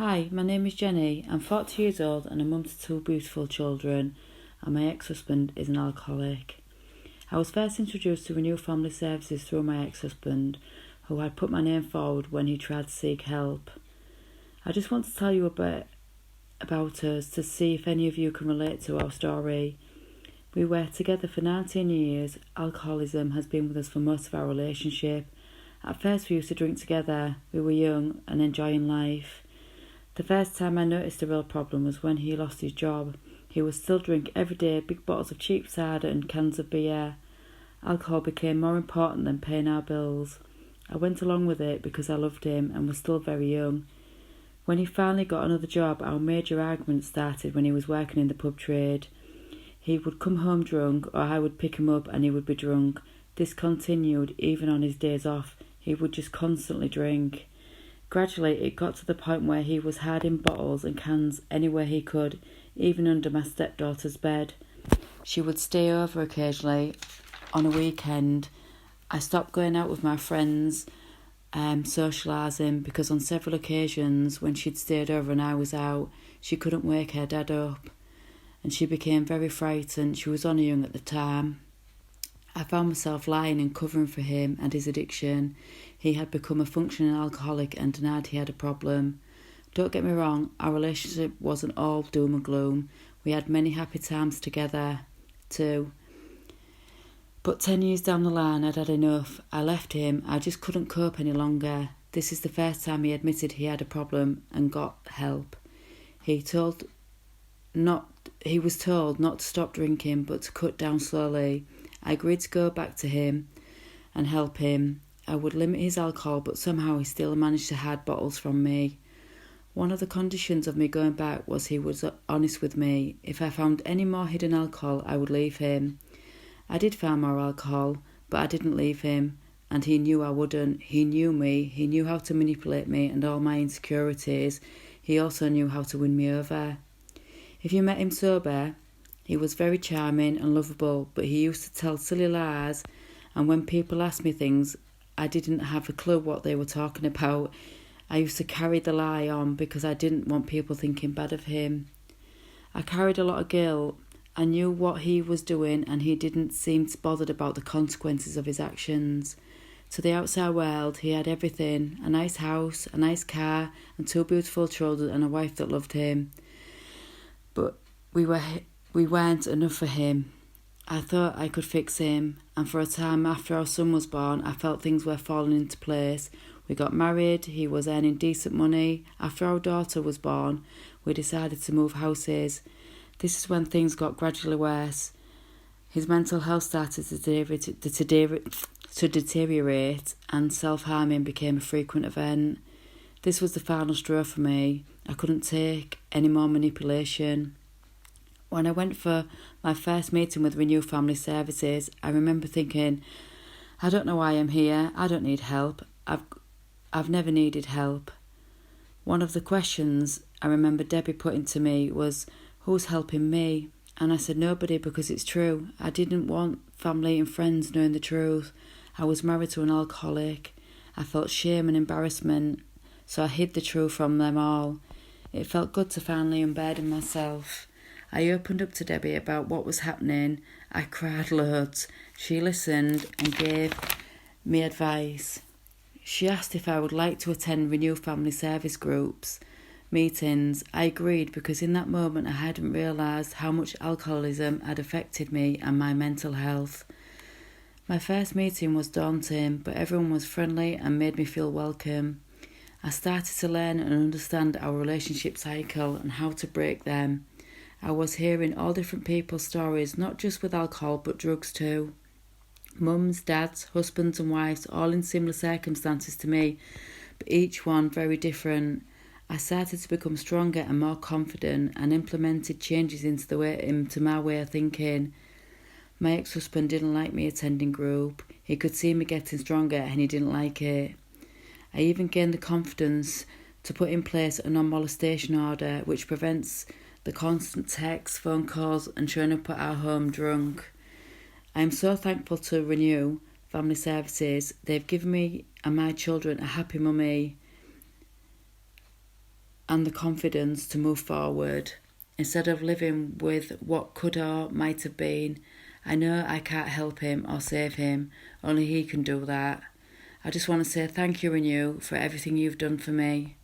Hi, my name is Jennie. I'm 40 years old and a mum to two beautiful children, and my ex-husband is an alcoholic. I was first introduced to Renew Family Services through my ex-husband, who had put my name forward when he tried to seek help. I just want to tell you a bit about us to see if any of you can relate to our story. We were together for 19 years. Alcoholism has been with us for most of our relationship. At first we used to drink together. We were young and enjoying life. The first time I noticed the real problem was when he lost his job. He would still drink every day, big bottles of cheap cider and cans of beer. Alcohol became more important than paying our bills. I went along with it because I loved him and was still very young. When he finally got another job, our major argument started when he was working in the pub trade. He would come home drunk, or I would pick him up and he would be drunk. This continued even on his days off. He would just constantly drink. Gradually, it got to the point where he was hiding bottles and cans anywhere he could, even under my stepdaughter's bed. She would stay over occasionally on a weekend. I stopped going out with my friends, socialising, because on several occasions when she'd stayed over and I was out, she couldn't wake her dad up, and she became very frightened. She was only young at the time. I found myself lying and covering for him and his addiction. He had become a functioning alcoholic and denied he had a problem. Don't get me wrong, our relationship wasn't all doom and gloom. We had many happy times together too. But 10 years down the line, I'd had enough. I left him. I just couldn't cope any longer. This is the first time he admitted he had a problem and got help. He was told not to stop drinking, but to cut down slowly. I agreed to go back to him and help him. I would limit his alcohol, but somehow he still managed to hide bottles from me. One of the conditions of me going back was he was honest with me. If I found any more hidden alcohol, I would leave him. I did find more alcohol, but I didn't leave him, and he knew I wouldn't. He knew me. He knew how to manipulate me and all my insecurities. He also knew how to win me over. If you met him sober, he was very charming and lovable, but he used to tell silly lies, and when people asked me things, I didn't have a clue what they were talking about. I used to carry the lie on because I didn't want people thinking bad of him. I carried a lot of guilt. I knew what he was doing, and he didn't seem bothered about the consequences of his actions. To the outside world, he had everything: a nice house, a nice car, and two beautiful children and a wife that loved him. But we weren't enough for him. I thought I could fix him, and for a time after our son was born, I felt things were falling into place. We got married, he was earning decent money. After our daughter was born, we decided to move houses. This is when things got gradually worse. His mental health started to deteriorate, and self-harming became a frequent event. This was the final straw for me. I couldn't take any more manipulation. When I went for my first meeting with Renew Family Services, I remember thinking, I don't know why I'm here. I don't need help. I've never needed help. One of the questions I remember Debbie putting to me was, who's helping me? And I said nobody, because it's true. I didn't want family and friends knowing the truth. I was married to an alcoholic. I felt shame and embarrassment, so I hid the truth from them all. It felt good to finally unburden myself. I opened up to Debbie about what was happening. I cried loads. She listened and gave me advice. She asked if I would like to attend Renew Family Service groups meetings. I agreed because in that moment I hadn't realised how much alcoholism had affected me and my mental health. My first meeting was daunting, but everyone was friendly and made me feel welcome. I started to learn and understand our relationship cycle and how to break them. I was hearing all different people's stories, not just with alcohol but drugs too. Mums, dads, husbands and wives, all in similar circumstances to me, but each one very different. I started to become stronger and more confident and implemented changes into my way of thinking. My ex-husband didn't like me attending group. He could see me getting stronger and he didn't like it. I even gained the confidence to put in place a non-molestation order which prevents the constant texts, phone calls and showing up at our home drunk. I am so thankful to Renew Family Services. They've given me and my children a happy mummy and the confidence to move forward. Instead of living with what could or might have been, I know I can't help him or save him, only he can do that. I just want to say thank you, Renew, for everything you've done for me.